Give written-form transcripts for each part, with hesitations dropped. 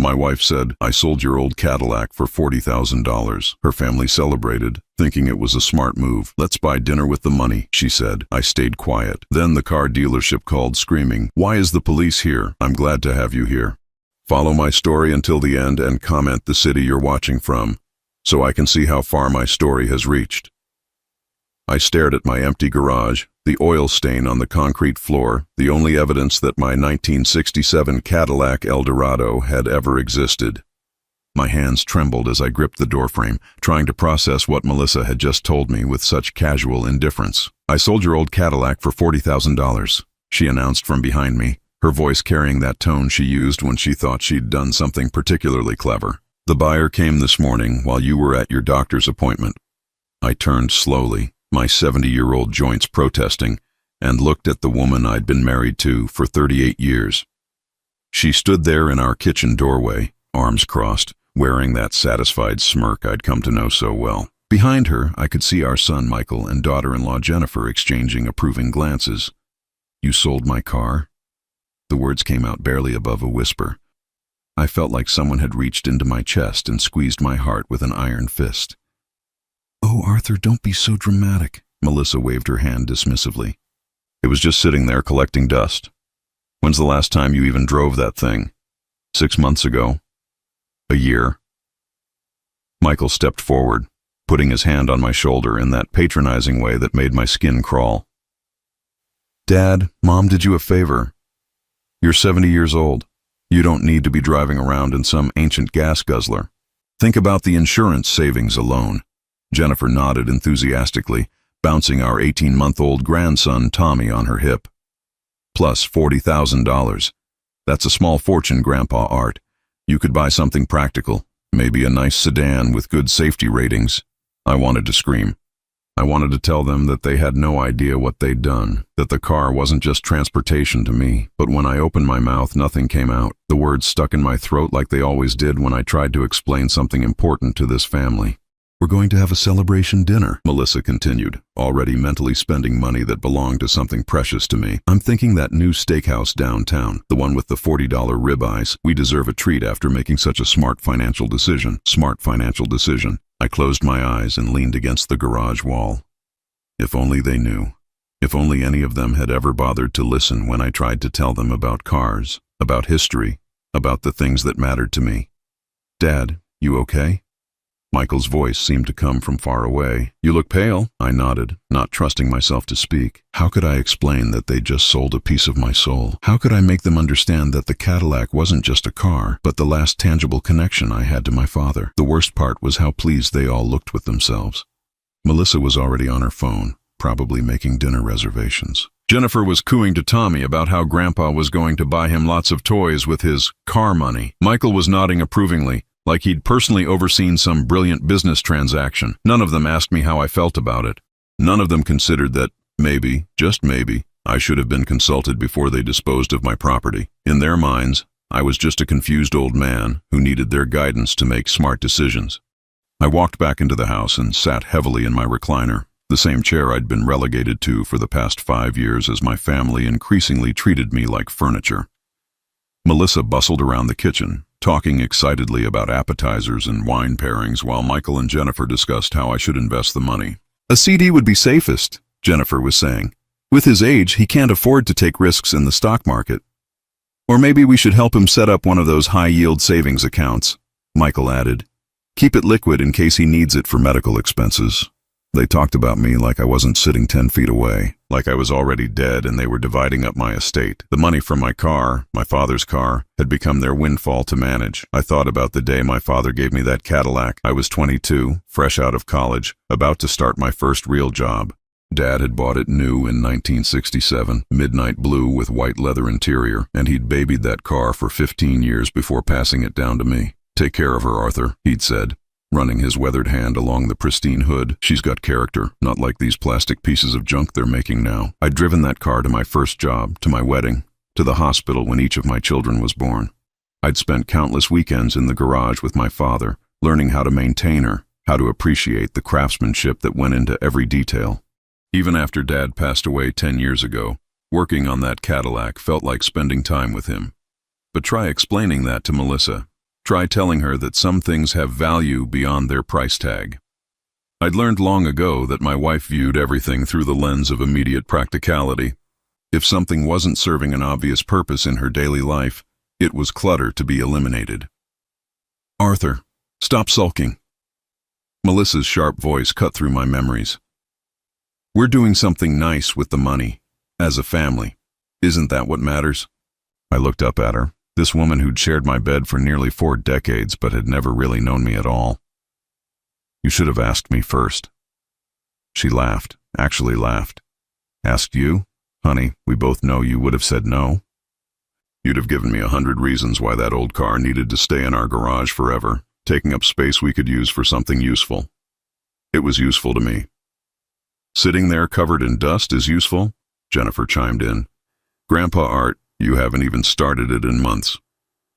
My wife said, "I sold your old Cadillac for $40,000. Her family celebrated, thinking it was a smart move. "Let's buy dinner with the money," she said. I stayed quiet. Then the car dealership called screaming, "Why is the police here? I'm glad to have you here. Follow my story until the end and comment the city you're watching from, so I can see how far my story has reached." I stared at my empty garage, the oil stain on the concrete floor, the only evidence that my 1967 Cadillac Eldorado had ever existed. My hands trembled as I gripped the doorframe, trying to process what Melissa had just told me with such casual indifference. "I sold your old Cadillac for $40,000, she announced from behind me, her voice carrying that tone she used when she thought she'd done something particularly clever. "The buyer came this morning while you were at your doctor's appointment." I turned slowly, my 70-year-old joints protesting, and looked at the woman I'd been married to for 38 years. She stood there in our kitchen doorway, arms crossed, wearing that satisfied smirk I'd come to know so well. Behind her, I could see our son Michael and daughter-in-law Jennifer exchanging approving glances. "You sold my car?" The words came out barely above a whisper. I felt like someone had reached into my chest and squeezed my heart with an iron fist. "Oh, Arthur, don't be so dramatic," Melissa waved her hand dismissively. "It was just sitting there collecting dust. When's the last time you even drove that thing? 6 months ago? A year?" Michael stepped forward, putting his hand on my shoulder in that patronizing way that made my skin crawl. "Dad, Mom did you a favor. You're 70 years old. You don't need to be driving around in some ancient gas guzzler. Think about the insurance savings alone." Jennifer nodded enthusiastically, bouncing our 18-month-old grandson Tommy on her hip. "Plus $40,000. That's a small fortune, Grandpa Art. You could buy something practical, maybe a nice sedan with good safety ratings." I wanted to scream. I wanted to tell them that they had no idea what they'd done, that the car wasn't just transportation to me, but when I opened my mouth, nothing came out. The words stuck in my throat like they always did when I tried to explain something important to this family. "We're going to have a celebration dinner," Melissa continued, already mentally spending money that belonged to something precious to me. "I'm thinking that new steakhouse downtown, the one with the $40 ribeyes. We deserve a treat after making such a smart financial decision." Smart financial decision. I closed my eyes and leaned against the garage wall. If only they knew. If only any of them had ever bothered to listen when I tried to tell them about cars, about history, about the things that mattered to me. "Dad, you okay?" Michael's voice seemed to come from far away. "You look pale," I nodded, not trusting myself to speak. How could I explain that they just sold a piece of my soul? How could I make them understand that the Cadillac wasn't just a car, but the last tangible connection I had to my father? The worst part was how pleased they all looked with themselves. Melissa was already on her phone, probably making dinner reservations. Jennifer was cooing to Tommy about how Grandpa was going to buy him lots of toys with his car money. Michael was nodding approvingly, like he'd personally overseen some brilliant business transaction. None of them asked me how I felt about it. None of them considered that, maybe, just maybe, I should have been consulted before they disposed of my property. In their minds, I was just a confused old man who needed their guidance to make smart decisions. I walked back into the house and sat heavily in my recliner, the same chair I'd been relegated to for the past 5 years as my family increasingly treated me like furniture. Melissa bustled around the kitchen, talking excitedly about appetizers and wine pairings while Michael and Jennifer discussed how I should invest the money. "A CD would be safest," Jennifer was saying. "With his age, he can't afford to take risks in the stock market. Or maybe we should help him set up one of those high-yield savings accounts," Michael added. "Keep it liquid in case he needs it for medical expenses." They talked about me like I wasn't sitting 10 feet away, like I was already dead and they were dividing up my estate. The money from my car, my father's car, had become their windfall to manage. I thought about the day my father gave me that Cadillac. I was 22, fresh out of college, about to start my first real job. Dad had bought it new in 1967, midnight blue with white leather interior, and he'd babied that car for 15 years before passing it down to me. "Take care of her, Arthur," he'd said, running his weathered hand along the pristine hood. "She's got character, not like these plastic pieces of junk they're making now." I'd driven that car to my first job, to my wedding, to the hospital when each of my children was born. I'd spent countless weekends in the garage with my father, learning how to maintain her, how to appreciate the craftsmanship that went into every detail. Even after Dad passed away 10 years ago, working on that Cadillac felt like spending time with him. But try explaining that to Melissa. Try telling her that some things have value beyond their price tag. I'd learned long ago that my wife viewed everything through the lens of immediate practicality. If something wasn't serving an obvious purpose in her daily life, it was clutter to be eliminated. "Arthur, stop sulking." Melissa's sharp voice cut through my memories. "We're doing something nice with the money, as a family. Isn't that what matters?" I looked up at her, this woman who'd shared my bed for nearly 4 decades but had never really known me at all. "You should have asked me first." She laughed, actually laughed. "Asked you? Honey, we both know you would have said no. You'd have given me 100 reasons why that old car needed to stay in our garage forever, taking up space we could use for something useful. It was useful to me." "Sitting there covered in dust is useful?" Jennifer chimed in. "Grandpa Art, you haven't even started it in months."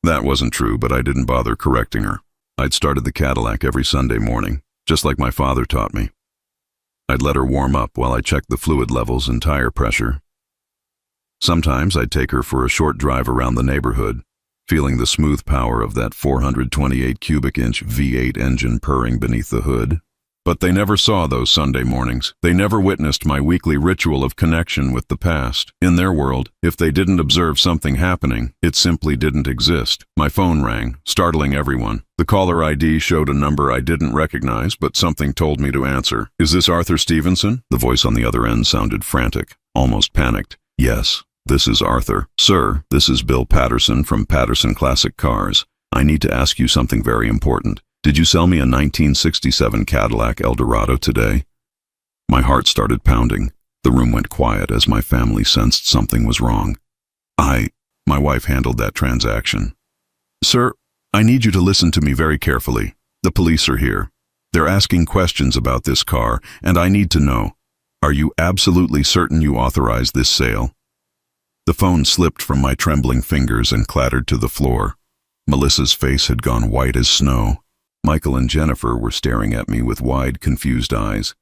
That wasn't true, but I didn't bother correcting her. I'd started the Cadillac every Sunday morning, just like my father taught me. I'd let her warm up while I checked the fluid levels and tire pressure. Sometimes I'd take her for a short drive around the neighborhood, feeling the smooth power of that 428 cubic inch V8 engine purring beneath the hood. But they never saw those Sunday mornings. They never witnessed my weekly ritual of connection with the past. In their world, if they didn't observe something happening, it simply didn't exist. My phone rang, startling everyone. The caller ID showed a number I didn't recognize, but something told me to answer. "Is this Arthur Stevenson?" The voice on the other end sounded frantic, almost panicked. "Yes, this is Arthur." "Sir, this is Bill Patterson from Patterson Classic Cars. I need to ask you something very important. Did you sell me a 1967 Cadillac Eldorado today?" My heart started pounding. The room went quiet as my family sensed something was wrong. My wife handled that transaction. "Sir, I need you to listen to me very carefully. The police are here. They're asking questions about this car, and I need to know. Are you absolutely certain you authorized this sale?" The phone slipped from my trembling fingers and clattered to the floor. Melissa's face had gone white as snow. Michael and Jennifer were staring at me with wide, confused eyes.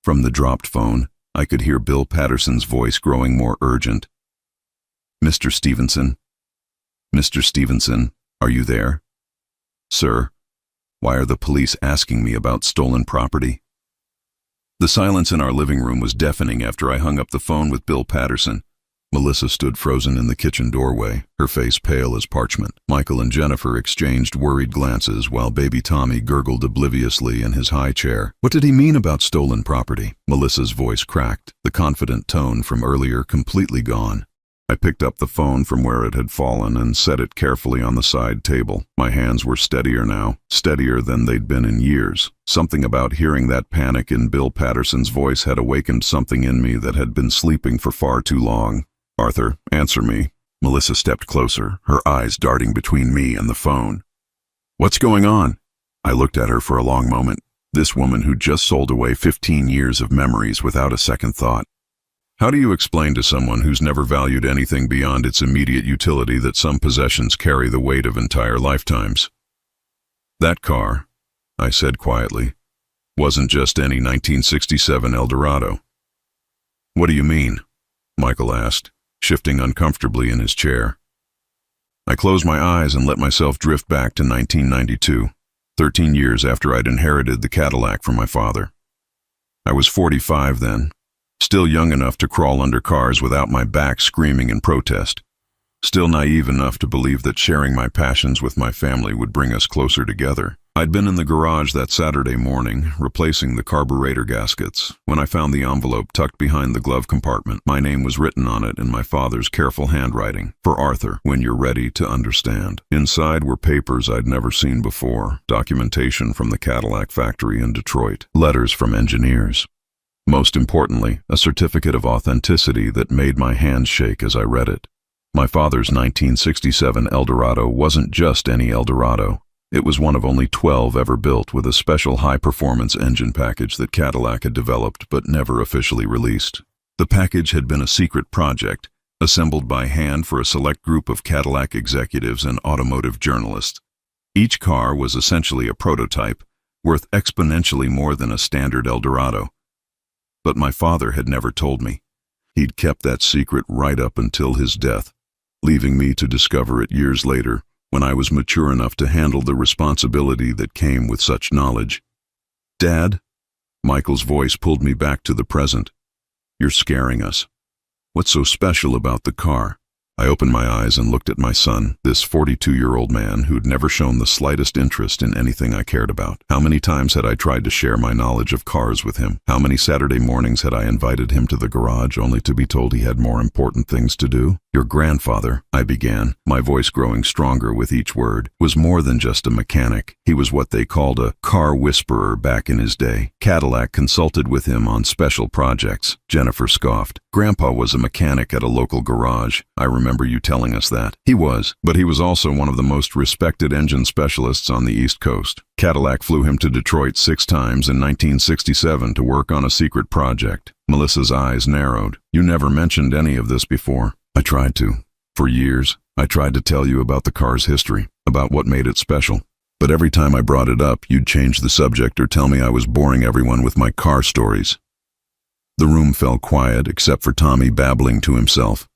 From the dropped phone, I could hear Bill Patterson's voice growing more urgent. "Mr. Stevenson? Mr. Stevenson, are you there? Sir, why are the police asking me about stolen property?" The silence in our living room was deafening after I hung up the phone with Bill Patterson. Melissa stood frozen in the kitchen doorway, her face pale as parchment. Michael and Jennifer exchanged worried glances while baby Tommy gurgled obliviously in his high chair. "What did he mean about stolen property?" Melissa's voice cracked, the confident tone from earlier completely gone. I picked up the phone from where it had fallen and set it carefully on the side table. My hands were steadier now, steadier than they'd been in years. Something about hearing that panic in Bill Patterson's voice had awakened something in me that had been sleeping for far too long. "Arthur, answer me." Melissa stepped closer, her eyes darting between me and the phone. "What's going on?" I looked at her for a long moment. This woman who'd just sold away 15 years of memories without a second thought. How do you explain to someone who's never valued anything beyond its immediate utility that some possessions carry the weight of entire lifetimes? "That car," I said quietly, "wasn't just any 1967 Eldorado." "What do you mean?" Michael asked, shifting uncomfortably in his chair. I closed my eyes and let myself drift back to 1992, 13 years after I'd inherited the Cadillac from my father. I was 45 then, still young enough to crawl under cars without my back screaming in protest, still naive enough to believe that sharing my passions with my family would bring us closer together. I'd been in the garage that Saturday morning, replacing the carburetor gaskets, when I found the envelope tucked behind the glove compartment. My name was written on it in my father's careful handwriting. "For Arthur, when you're ready to understand." Inside were papers I'd never seen before, documentation from the Cadillac factory in Detroit, letters from engineers. Most importantly, a certificate of authenticity that made my hands shake as I read it. My father's 1967 Eldorado wasn't just any Eldorado. It was one of only 12 ever built with a special high-performance engine package that Cadillac had developed but never officially released. The package had been a secret project, assembled by hand for a select group of Cadillac executives and automotive journalists. Each car was essentially a prototype, worth exponentially more than a standard Eldorado. But my father had never told me. He'd kept that secret right up until his death, leaving me to discover it years later, when I was mature enough to handle the responsibility that came with such knowledge. Dad? Michael's voice pulled me back to the present. You're scaring us. What's so special about the car? I opened my eyes and looked at my son, this 42-year-old man who'd never shown the slightest interest in anything I cared about. How many times had I tried to share my knowledge of cars with him? How many Saturday mornings had I invited him to the garage only to be told he had more important things to do? Your grandfather, I began, my voice growing stronger with each word, was more than just a mechanic. He was what they called a car whisperer back in his day. Cadillac consulted with him on special projects. Jennifer scoffed. Grandpa was a mechanic at a local garage. I remember you telling us that. He was, but he was also one of the most respected engine specialists on the East Coast. Cadillac flew him to Detroit 6 times in 1967 to work on a secret project. Melissa's eyes narrowed. You never mentioned any of this before. I tried to. For years, I tried to tell you about the car's history, about what made it special. But every time I brought it up, you'd change the subject or tell me I was boring everyone with my car stories. The room fell quiet except for Tommy babbling to himself.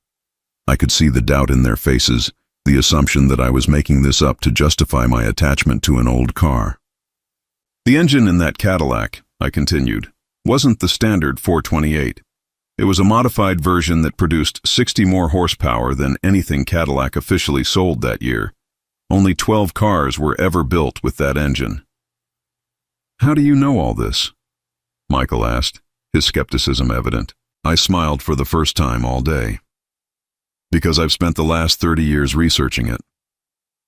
I could see the doubt in their faces, the assumption that I was making this up to justify my attachment to an old car. The engine in that Cadillac, I continued, wasn't the standard 428. It was a modified version that produced 60 more horsepower than anything Cadillac officially sold that year. Only 12 cars were ever built with that engine. How do you know all this? Michael asked, his skepticism evident. I smiled for the first time all day. Because I've spent the last 30 years researching it.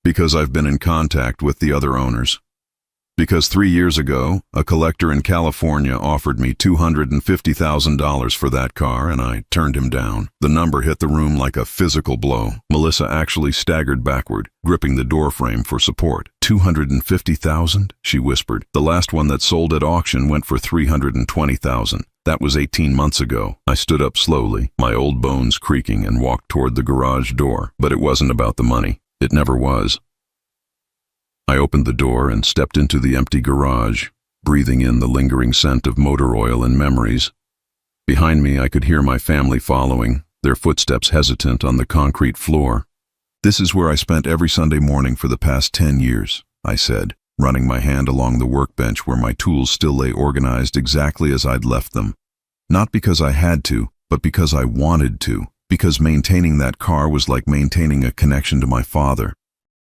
Because I've been in contact with the other owners. Because 3 years ago, a collector in California offered me $250,000 for that car and I turned him down. The number hit the room like a physical blow. Melissa actually staggered backward, gripping the door frame for support. $250,000? She whispered. The last one that sold at auction went for $320,000. That was 18 months ago. I stood up slowly, my old bones creaking, and walked toward the garage door. But it wasn't about the money. It never was. I opened the door and stepped into the empty garage, breathing in the lingering scent of motor oil and memories. Behind me, I could hear my family following, their footsteps hesitant on the concrete floor. This is where I spent every Sunday morning for the past 10 years, I said, running my hand along the workbench where my tools still lay organized exactly as I'd left them. Not because I had to, but because I wanted to, because maintaining that car was like maintaining a connection to my father.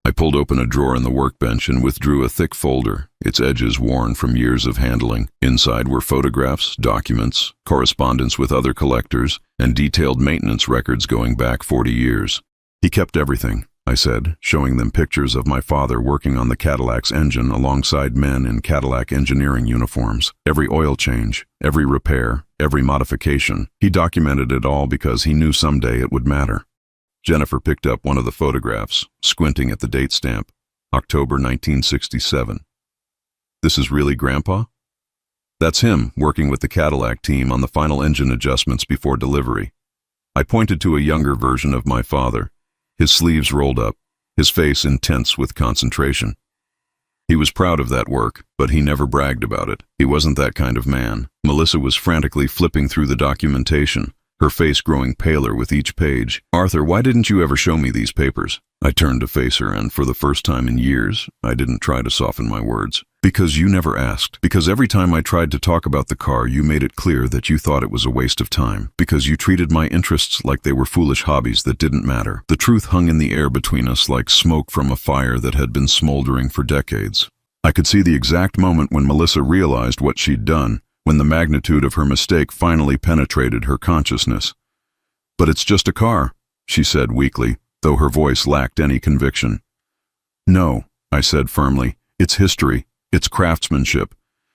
I pulled open a drawer in the workbench and withdrew a thick folder, its edges worn from years of handling. Inside were photographs, documents, correspondence with other collectors, and detailed maintenance records going back 40 years. He kept everything, I said, showing them pictures of my father working on the Cadillac's engine alongside men in Cadillac engineering uniforms. Every oil change, every repair, every modification. He documented it all because he knew someday it would matter. Jennifer picked up one of the photographs, squinting at the date stamp, October 1967. This is really Grandpa? That's him, working with the Cadillac team on the final engine adjustments before delivery. I pointed to a younger version of my father, his sleeves rolled up, his face intense with concentration. He was proud of that work, but he never bragged about it. He wasn't that kind of man. Melissa was frantically flipping through the documentation, her face growing paler with each page. Arthur, why didn't you ever show me these papers? I turned to face her, and for the first time in years, I didn't try to soften my words. Because you never asked. Because every time I tried to talk about the car, you made it clear that you thought it was a waste of time. Because you treated my interests like they were foolish hobbies that didn't matter. The truth hung in the air between us like smoke from a fire that had been smoldering for decades. I could see the exact moment when Melissa realized what she'd done, when the magnitude of her mistake finally penetrated her consciousness. But it's just a car, she said weakly, though her voice lacked any conviction. No, I said firmly, it's history, it's craftsmanship.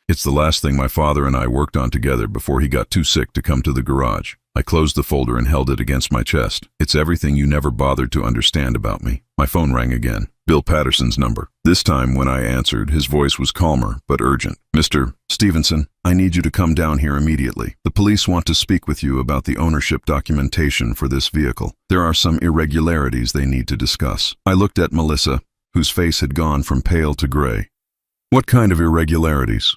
It's the last thing my father and I worked on together before he got too sick to come to the garage. I closed the folder and held it against my chest. It's everything you never bothered to understand about me. My phone rang again. Bill Patterson's number. This time when I answered, his voice was calmer but urgent. Mr. Stevenson, I need you to come down here immediately. The police want to speak with you about the ownership documentation for this vehicle. There are some irregularities they need to discuss. I looked at Melissa, whose face had gone from pale to gray. What kind of irregularities?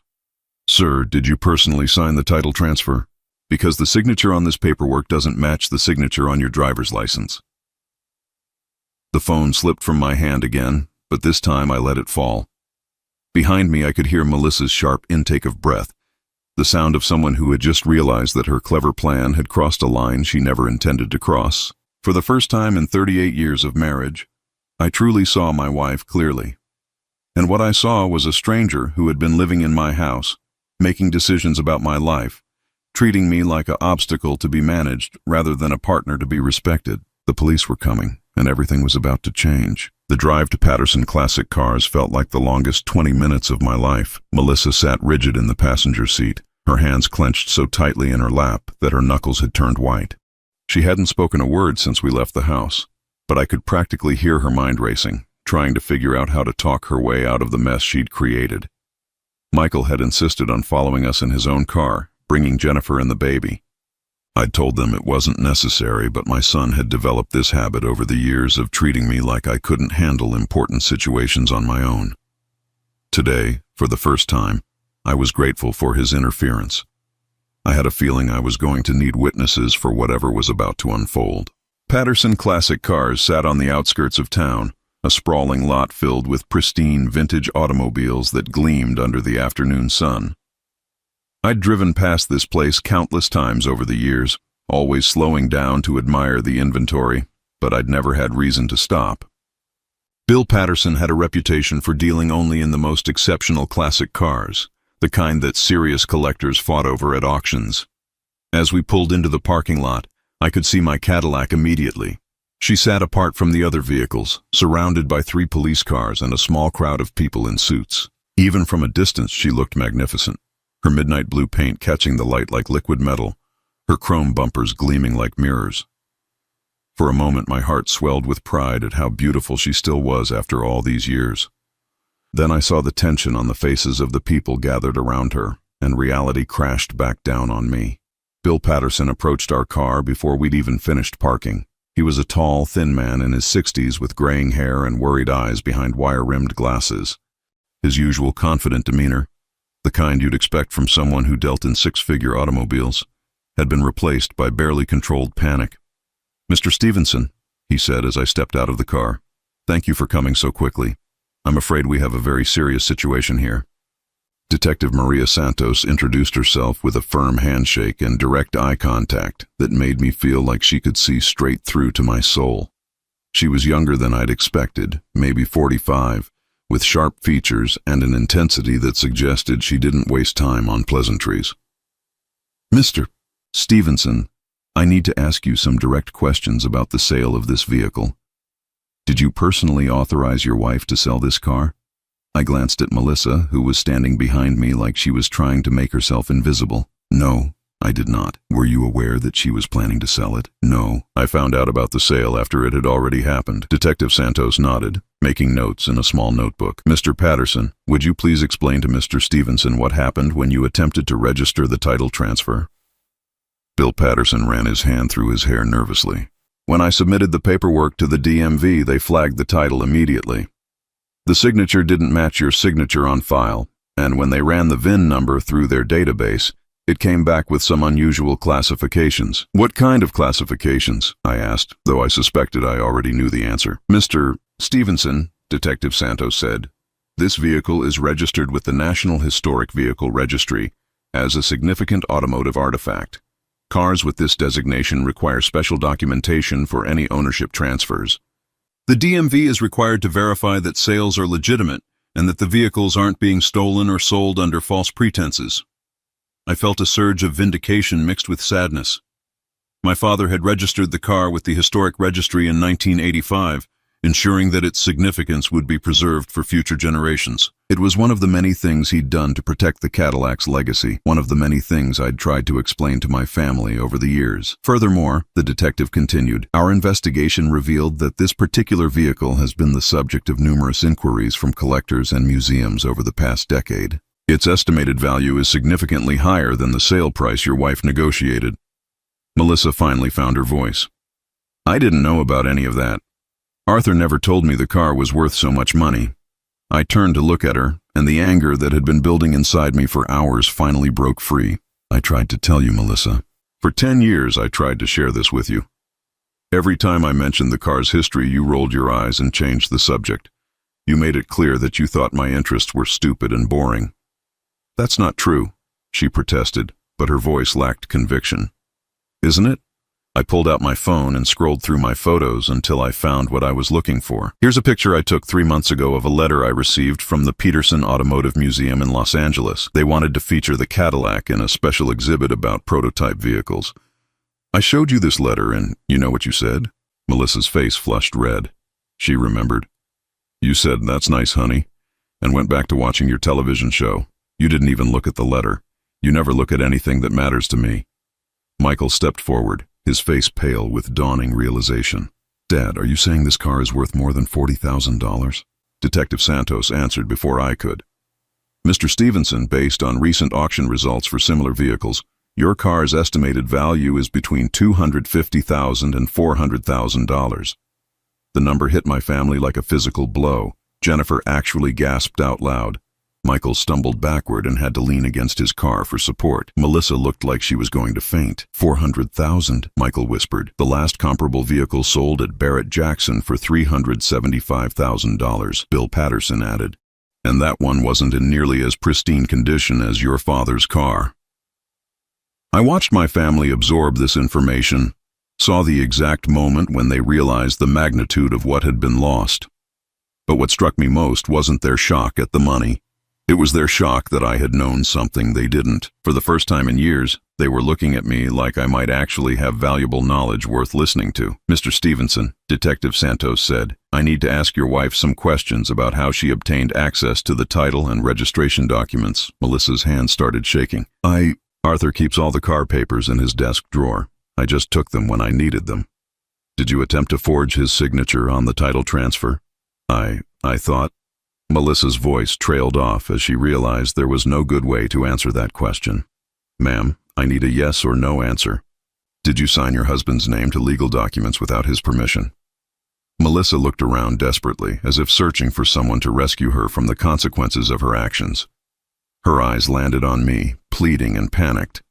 Sir, did you personally sign the title transfer? Because the signature on this paperwork doesn't match the signature on your driver's license. The phone slipped from my hand again, but this time I let it fall. Behind me I could hear Melissa's sharp intake of breath, the sound of someone who had just realized that her clever plan had crossed a line she never intended to cross. For the first time in 38 years of marriage, I truly saw my wife clearly. And what I saw was a stranger who had been living in my house, making decisions about my life, treating me like an obstacle to be managed rather than a partner to be respected. The police were coming, and everything was about to change. The drive to Patterson Classic Cars felt like the longest 20 minutes of my life. Melissa sat rigid in the passenger seat, her hands clenched so tightly in her lap that her knuckles had turned white. She hadn't spoken a word since we left the house, but I could practically hear her mind racing, trying to figure out how to talk her way out of the mess she'd created. Michael had insisted on following us in his own car, bringing Jennifer and the baby. I'd told them it wasn't necessary, but my son had developed this habit over the years of treating me like I couldn't handle important situations on my own. Today, for the first time, I was grateful for his interference. I had a feeling I was going to need witnesses for whatever was about to unfold. Patterson Classic Cars sat on the outskirts of town, a sprawling lot filled with pristine vintage automobiles that gleamed under the afternoon sun. I'd driven past this place countless times over the years, always slowing down to admire the inventory, but I'd never had reason to stop. Bill Patterson had a reputation for dealing only in the most exceptional classic cars, the kind that serious collectors fought over at auctions. As we pulled into the parking lot, I could see my Cadillac immediately. She sat apart from the other vehicles, surrounded by 3 police cars and a small crowd of people in suits. Even from a distance, she looked magnificent, her midnight blue paint catching the light like liquid metal, her chrome bumpers gleaming like mirrors. For a moment, my heart swelled with pride at how beautiful she still was after all these years. Then I saw the tension on the faces of the people gathered around her, and reality crashed back down on me. Bill Patterson approached our car before we'd even finished parking. He was a tall, thin man in his 60s with graying hair and worried eyes behind wire-rimmed glasses. His usual confident demeanor, the kind you'd expect from someone who dealt in 6-figure automobiles, had been replaced by barely controlled panic. "Mr. Stevenson," he said as I stepped out of the car, "thank you for coming so quickly. I'm afraid we have a very serious situation here." Detective Maria Santos introduced herself with a firm handshake and direct eye contact that made me feel like she could see straight through to my soul. She was younger than I'd expected, maybe 45, with sharp features and an intensity that suggested she didn't waste time on pleasantries. "Mr. Stevenson, I need to ask you some direct questions about the sale of this vehicle. Did you personally authorize your wife to sell this car?" I glanced at Melissa, who was standing behind me like she was trying to make herself invisible. "No, I did not." "Were you aware that she was planning to sell it?" "No, I found out about the sale after it had already happened." Detective Santos nodded, making notes in a small notebook. "Mr. Patterson, would you please explain to Mr. Stevenson what happened when you attempted to register the title transfer?" Bill Patterson ran his hand through his hair nervously. "When I submitted the paperwork to the DMV, they flagged the title immediately. The signature didn't match your signature on file, and when they ran the VIN number through their database, it came back with some unusual classifications." "What kind of classifications?" I asked, though I suspected I already knew the answer. "Mr. Stevenson," Detective Santos said, "this vehicle is registered with the National Historic Vehicle Registry as a significant automotive artifact. Cars with this designation require special documentation for any ownership transfers. The DMV is required to verify that sales are legitimate and that the vehicles aren't being stolen or sold under false pretenses." I felt a surge of vindication mixed with sadness. My father had registered the car with the Historic Registry in 1985, ensuring that its significance would be preserved for future generations. It was one of the many things he'd done to protect the Cadillac's legacy, one of the many things I'd tried to explain to my family over the years. "Furthermore," the detective continued, "our investigation revealed that this particular vehicle has been the subject of numerous inquiries from collectors and museums over the past decade. Its estimated value is significantly higher than the sale price your wife negotiated." Melissa finally found her voice. "I didn't know about any of that. Arthur never told me the car was worth so much money." I turned to look at her, and the anger that had been building inside me for hours finally broke free. "I tried to tell you, Melissa. For 10 years I tried to share this with you. Every time I mentioned the car's history, you rolled your eyes and changed the subject. You made it clear that you thought my interests were stupid and boring. That's not true, she protested, but her voice lacked conviction. Isn't it? I pulled out my phone and scrolled through my photos until I found what I was looking for. Here's a picture I took 3 months ago of a letter I received from the Peterson Automotive Museum in Los Angeles. They wanted to feature the Cadillac in a special exhibit about prototype vehicles. I showed you this letter and you know what you said? Melissa's face flushed red. She remembered. You said, "That's nice, honey," and went back to watching your television show. You didn't even look at the letter. You never look at anything that matters to me. Michael stepped forward, his face pale with dawning realization. Dad, are you saying this car is worth more than $40,000? Detective Santos answered before I could. Mr. Stevenson, based on recent auction results for similar vehicles, your car's estimated value is between $250,000 and $400,000. The number hit my family like a physical blow. Jennifer actually gasped out loud. Michael stumbled backward and had to lean against his car for support. Melissa looked like she was going to faint. $400,000, Michael whispered. The last comparable vehicle sold at Barrett Jackson for $375,000, Bill Patterson added. And that one wasn't in nearly as pristine condition as your father's car. I watched my family absorb this information, saw the exact moment when they realized the magnitude of what had been lost. But what struck me most wasn't their shock at the money. It was their shock that I had known something they didn't. For the first time in years, they were looking at me like I might actually have valuable knowledge worth listening to. Mr. Stevenson, Detective Santos said, I need to ask your wife some questions about how she obtained access to the title and registration documents. Melissa's hand started shaking. Arthur keeps all the car papers in his desk drawer. I just took them when I needed them. Did you attempt to forge his signature on the title transfer? I thought. Melissa's voice trailed off as she realized there was no good way to answer that question. Ma'am, I need a yes or no answer. Did you sign your husband's name to legal documents without his permission? Melissa looked around desperately, as if searching for someone to rescue her from the consequences of her actions. Her eyes landed on me, pleading and panicked.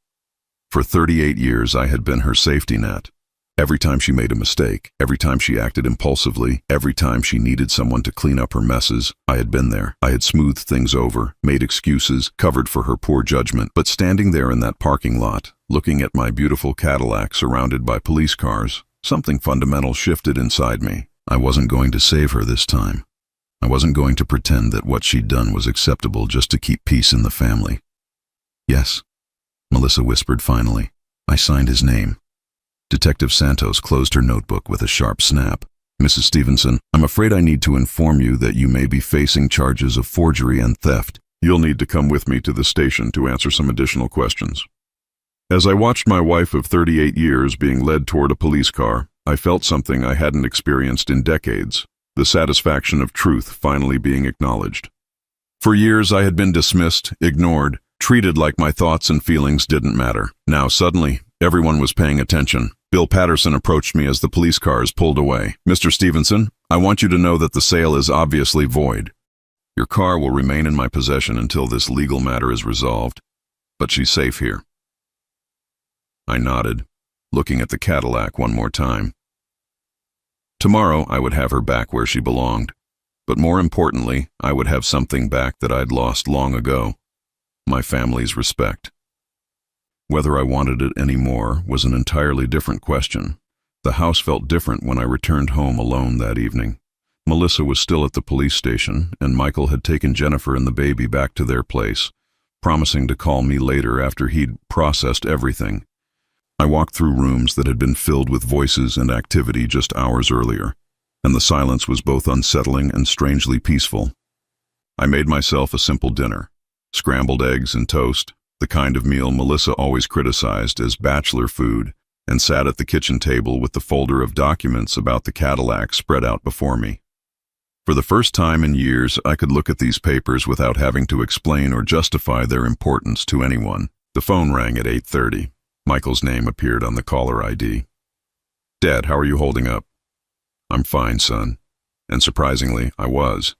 For 38 years I had been her safety net. Every time she made a mistake, every time she acted impulsively, every time she needed someone to clean up her messes, I had been there. I had smoothed things over, made excuses, covered for her poor judgment. But standing there in that parking lot, looking at my beautiful Cadillac surrounded by police cars, something fundamental shifted inside me. I wasn't going to save her this time. I wasn't going to pretend that what she'd done was acceptable just to keep peace in the family. Yes, Melissa whispered finally. I signed his name. Detective Santos closed her notebook with a sharp snap. Mrs. Stevenson, I'm afraid I need to inform you that you may be facing charges of forgery and theft. You'll need to come with me to the station to answer some additional questions. As I watched my wife of 38 years being led toward a police car, I felt something I hadn't experienced in decades. The satisfaction of truth finally being acknowledged. For years I had been dismissed, ignored, treated like my thoughts and feelings didn't matter. Now suddenly, everyone was paying attention. Bill Patterson approached me as the police cars pulled away. Mr. Stevenson, I want you to know that the sale is obviously void. Your car will remain in my possession until this legal matter is resolved, but she's safe here. I nodded, looking at the Cadillac one more time. Tomorrow I would have her back where she belonged, but more importantly, I would have something back that I'd lost long ago, my family's respect. Whether I wanted it anymore was an entirely different question. The house felt different when I returned home alone that evening. Melissa was still at the police station, and Michael had taken Jennifer and the baby back to their place, promising to call me later after he'd processed everything. I walked through rooms that had been filled with voices and activity just hours earlier, and the silence was both unsettling and strangely peaceful. I made myself a simple dinner, scrambled eggs and toast, the kind of meal Melissa always criticized as bachelor food, and sat at the kitchen table with the folder of documents about the Cadillac spread out before me. For the first time in years, I could look at these papers without having to explain or justify their importance to anyone. The phone rang at 8:30. Michael's name appeared on the caller ID. Dad, how are you holding up? I'm fine, son. And surprisingly, I was.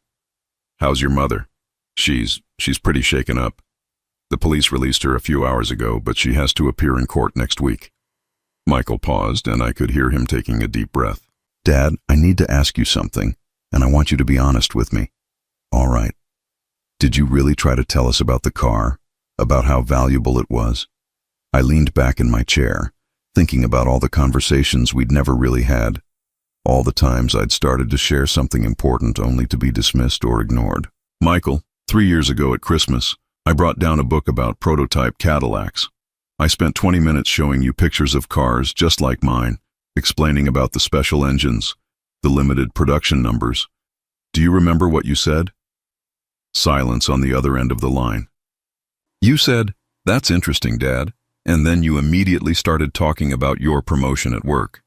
How's your mother? She's pretty shaken up. The police released her a few hours ago, but she has to appear in court next week. Michael paused, and I could hear him taking a deep breath. Dad, I need to ask you something, and I want you to be honest with me. All right. Did you really try to tell us about the car? About how valuable it was? I leaned back in my chair, thinking about all the conversations we'd never really had. All the times I'd started to share something important only to be dismissed or ignored. Michael, 3 years ago at Christmas, I brought down a book about prototype Cadillacs. I spent 20 minutes showing you pictures of cars just like mine, explaining about the special engines, the limited production numbers. Do you remember what you said? Silence on the other end of the line. You said, "That's interesting, Dad," and then you immediately started talking about your promotion at work.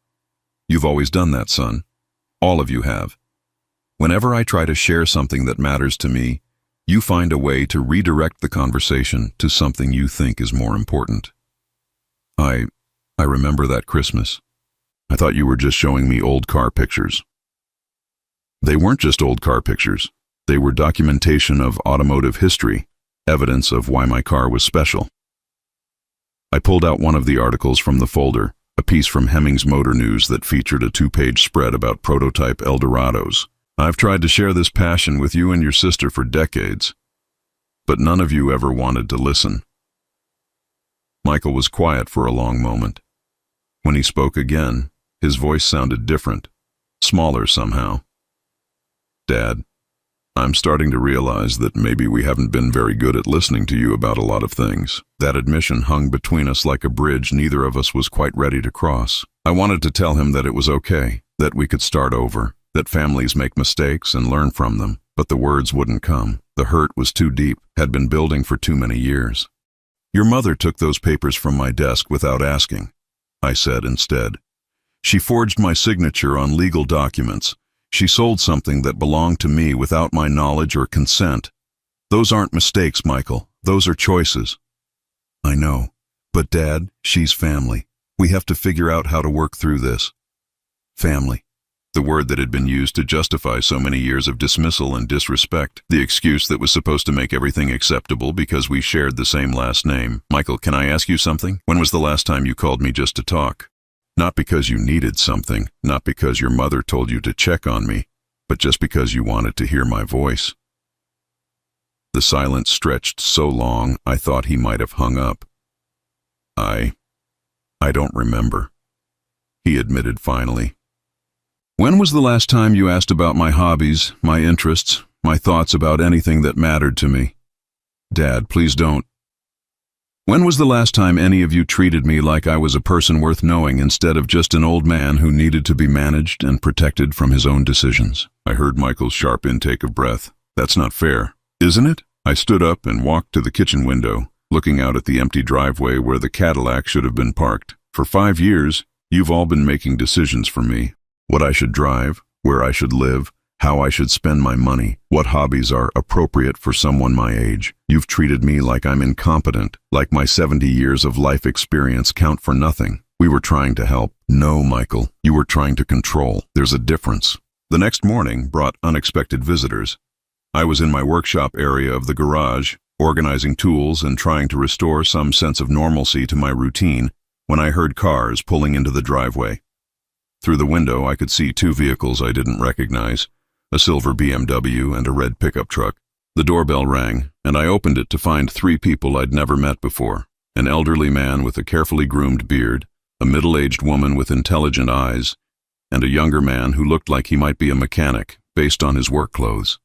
You've always done that, son. All of you have. Whenever I try to share something that matters to me, you find a way to redirect the conversation to something you think is more important. I remember that Christmas. I thought you were just showing me old car pictures. They weren't just old car pictures. They were documentation of automotive history, evidence of why my car was special. I pulled out one of the articles from the folder, a piece from Hemmings Motor News that featured a 2-page spread about prototype Eldorados. I've tried to share this passion with you and your sister for decades, but none of you ever wanted to listen. Michael was quiet for a long moment. When he spoke again, his voice sounded different, smaller somehow. Dad, I'm starting to realize that maybe we haven't been very good at listening to you about a lot of things. That admission hung between us like a bridge neither of us was quite ready to cross. I wanted to tell him that it was okay, that we could start over, that families make mistakes and learn from them, but the words wouldn't come. The hurt was too deep, had been building for too many years. Your mother took those papers from my desk without asking, I said instead. She forged my signature on legal documents. She sold something that belonged to me without my knowledge or consent. Those aren't mistakes, Michael. Those are choices. I know. But Dad, she's family. We have to figure out how to work through this. Family. The word that had been used to justify so many years of dismissal and disrespect. The excuse that was supposed to make everything acceptable because we shared the same last name. Michael, can I ask you something? When was the last time you called me just to talk? Not because you needed something, not because your mother told you to check on me, but just because you wanted to hear my voice. The silence stretched so long I thought he might have hung up. I don't remember, he admitted finally. When was the last time you asked about my hobbies, my interests, my thoughts about anything that mattered to me? Dad, please don't. When was the last time any of you treated me like I was a person worth knowing instead of just an old man who needed to be managed and protected from his own decisions? I heard Michael's sharp intake of breath. That's not fair, isn't it? I stood up and walked to the kitchen window, looking out at the empty driveway where the Cadillac should have been parked. For 5 years, you've all been making decisions for me. What I should drive, where I should live, how I should spend my money, what hobbies are appropriate for someone my age. You've treated me like I'm incompetent, like my 70 years of life experience count for nothing. We were trying to help. No, Michael, you were trying to control. There's a difference. The next morning brought unexpected visitors. I was in my workshop area of the garage, organizing tools and trying to restore some sense of normalcy to my routine, when I heard cars pulling into the driveway. Through the window, I could see 2 vehicles I didn't recognize, a silver BMW and a red pickup truck. The doorbell rang, and I opened it to find 3 people I'd never met before. An elderly man with a carefully groomed beard, a middle-aged woman with intelligent eyes, and a younger man who looked like he might be a mechanic, based on his work clothes.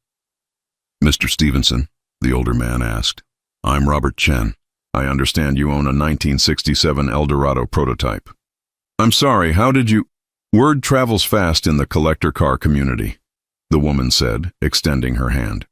Mr. Stevenson, the older man asked. I'm Robert Chen. I understand you own a 1967 Eldorado prototype. I'm sorry, how did you... Word travels fast in the collector car community, the woman said, extending her hand.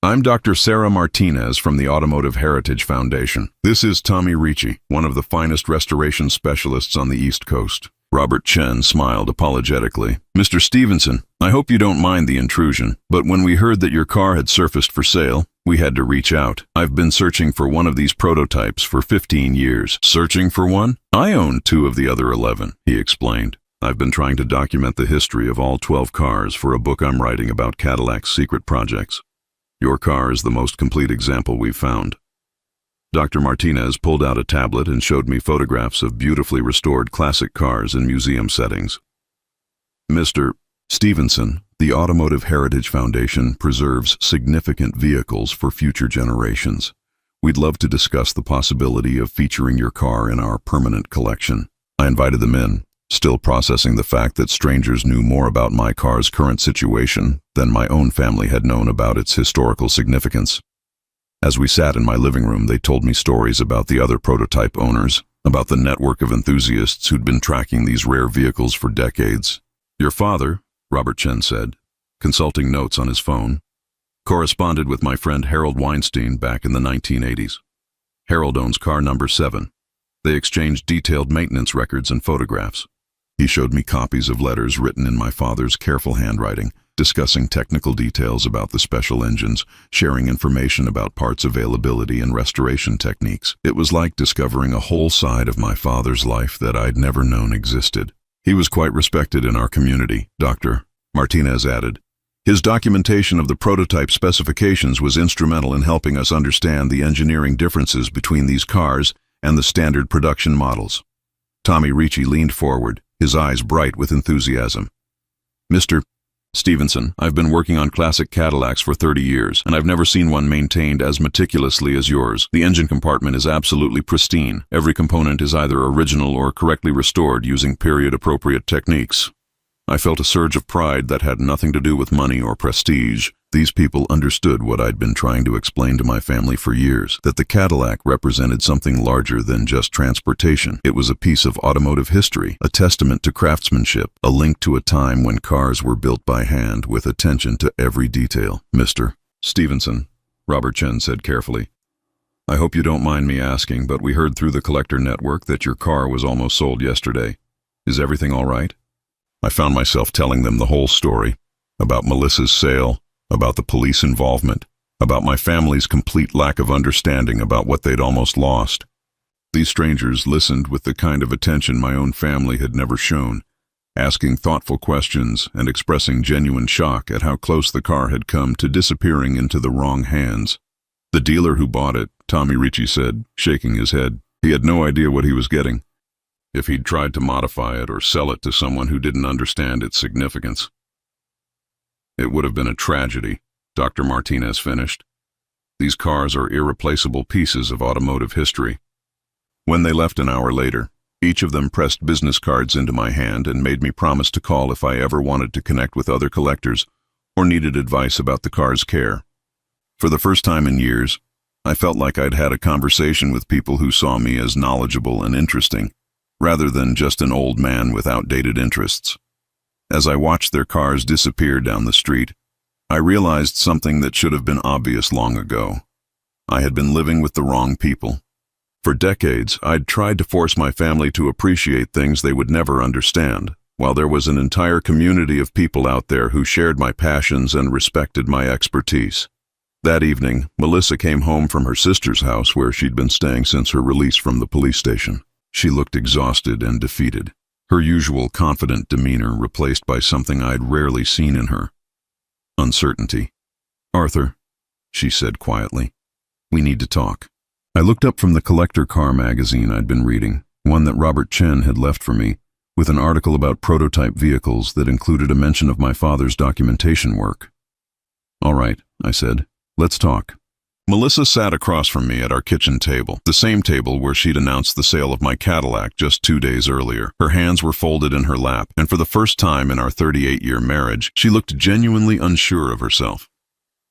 I'm Dr. Sarah Martinez from the Automotive Heritage Foundation. This is Tommy Ricci, one of the finest restoration specialists on the East Coast. Robert Chen smiled apologetically. Mr. Stevenson, I hope you don't mind the intrusion, but when we heard that your car had surfaced for sale, we had to reach out. I've been searching for one of these prototypes for 15 years. Searching for one? I own 2 of the other 11, he explained. I've been trying to document the history of all 12 cars for a book I'm writing about Cadillac's secret projects. Your car is the most complete example we've found. Dr. Martinez pulled out a tablet and showed me photographs of beautifully restored classic cars in museum settings. Mr. Stevenson, the Automotive Heritage Foundation preserves significant vehicles for future generations. We'd love to discuss the possibility of featuring your car in our permanent collection. I invited them in, still processing the fact that strangers knew more about my car's current situation than my own family had known about its historical significance. As we sat in my living room, they told me stories about the other prototype owners, about the network of enthusiasts who'd been tracking these rare vehicles for decades. Your father, Robert Chen said, consulting notes on his phone, corresponded with my friend Harold Weinstein back in the 1980s. Harold owns car number 7. They exchanged detailed maintenance records and photographs. He showed me copies of letters written in my father's careful handwriting, discussing technical details about the special engines, sharing information about parts availability and restoration techniques. It was like discovering a whole side of my father's life that I'd never known existed. He was quite respected in our community, Dr. Martinez added. His documentation of the prototype specifications was instrumental in helping us understand the engineering differences between these cars and the standard production models. Tommy Ricci leaned forward, his eyes bright with enthusiasm. Mr. Stevenson, I've been working on classic Cadillacs for 30 years, and I've never seen one maintained as meticulously as yours. The engine compartment is absolutely pristine. Every component is either original or correctly restored using period-appropriate techniques. I felt a surge of pride that had nothing to do with money or prestige. These people understood what I'd been trying to explain to my family for years, that the Cadillac represented something larger than just transportation. It was a piece of automotive history, a testament to craftsmanship, a link to a time when cars were built by hand with attention to every detail. Mr. Stevenson, Robert Chen said carefully, I hope you don't mind me asking, but we heard through the collector network that your car was almost sold yesterday. Is everything all right? I found myself telling them the whole story, about Melissa's sale, about the police involvement, about my family's complete lack of understanding about what they'd almost lost. These strangers listened with the kind of attention my own family had never shown, asking thoughtful questions and expressing genuine shock at how close the car had come to disappearing into the wrong hands. The dealer who bought it, Tommy Ricci said, shaking his head, he had no idea what he was getting. If he'd tried to modify it or sell it to someone who didn't understand its significance. It would have been a tragedy, Dr. Martinez finished. These cars are irreplaceable pieces of automotive history. When they left an hour later, each of them pressed business cards into my hand and made me promise to call if I ever wanted to connect with other collectors or needed advice about the car's care. For the first time in years, I felt like I'd had a conversation with people who saw me as knowledgeable and interesting, rather than just an old man with outdated interests. As I watched their cars disappear down the street, I realized something that should have been obvious long ago. I had been living with the wrong people. For decades, I'd tried to force my family to appreciate things they would never understand, while there was an entire community of people out there who shared my passions and respected my expertise. That evening, Melissa came home from her sister's house where she'd been staying since her release from the police station. She looked exhausted and defeated, her usual confident demeanor replaced by something I'd rarely seen in her. Uncertainty. Arthur, she said quietly, we need to talk. I looked up from the collector car magazine I'd been reading, one that Robert Chen had left for me, with an article about prototype vehicles that included a mention of my father's documentation work. All right, I said, let's talk. Melissa sat across from me at our kitchen table, the same table where she'd announced the sale of my Cadillac just 2 days earlier. Her hands were folded in her lap, and for the first time in our 38-year marriage, she looked genuinely unsure of herself.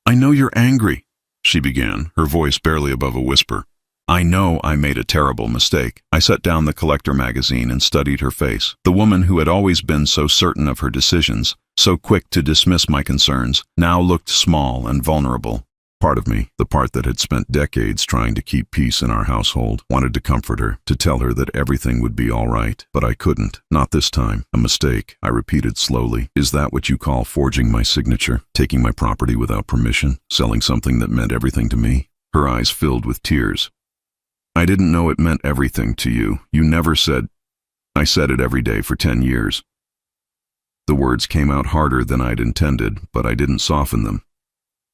I know you're angry, she began, her voice barely above a whisper. I know I made a terrible mistake. I set down the collector magazine and studied her face. The woman who had always been so certain of her decisions, so quick to dismiss my concerns, now looked small and vulnerable. Part of me, the part that had spent decades trying to keep peace in our household, wanted to comfort her, to tell her that everything would be all right. But I couldn't. Not this time. A mistake, I repeated slowly. Is that what you call forging my signature? Taking my property without permission? Selling something that meant everything to me? Her eyes filled with tears. I didn't know it meant everything to you. You never said. I said it every day for 10 years. The words came out harder than I'd intended, but I didn't soften them.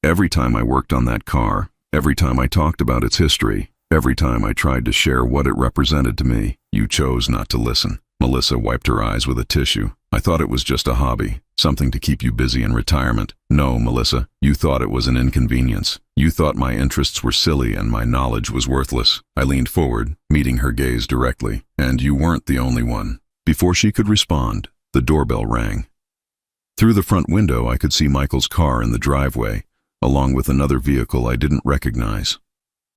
Every time I worked on that car, every time I talked about its history, Every time I tried to share what it represented to me, you chose not to listen. Melissa wiped her eyes with a tissue. I thought it was just a hobby, something to keep you busy in retirement. No, Melissa, you thought it was an inconvenience. You thought my interests were silly and my knowledge was worthless. I leaned forward, meeting her gaze directly. And you weren't the only one. Before she could respond, the doorbell rang. Through the front window, I could see Michael's car in the driveway, along with another vehicle I didn't recognize.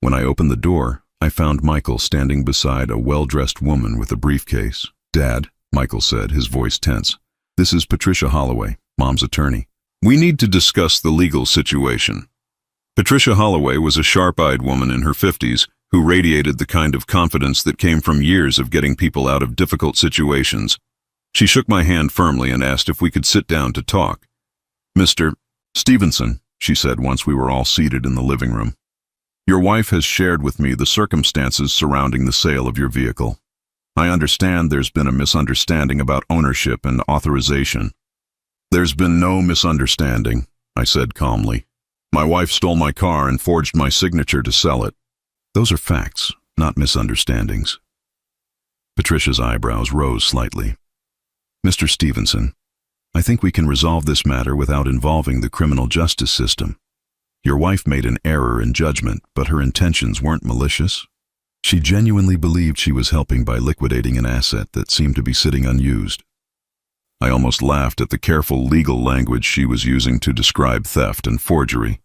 When I opened the door, I found Michael standing beside a well-dressed woman with a briefcase. "Dad," Michael said, his voice tense. "This is Patricia Holloway, Mom's attorney. We need to discuss the legal situation." Patricia Holloway was a sharp-eyed woman in her 50s who radiated the kind of confidence that came from years of getting people out of difficult situations. She shook my hand firmly and asked if we could sit down to talk. "Mr. Stevenson," she said once we were all seated in the living room, "your wife has shared with me the circumstances surrounding the sale of your vehicle. I understand there's been a misunderstanding about ownership and authorization." "There's been no misunderstanding," I said calmly. "My wife stole my car and forged my signature to sell it. Those are facts, not misunderstandings." Patricia's eyebrows rose slightly. "Mr. Stevenson, I think we can resolve this matter without involving the criminal justice system. Your wife made an error in judgment, but her intentions weren't malicious. She genuinely believed she was helping by liquidating an asset that seemed to be sitting unused." I almost laughed at the careful legal language she was using to describe theft and forgery.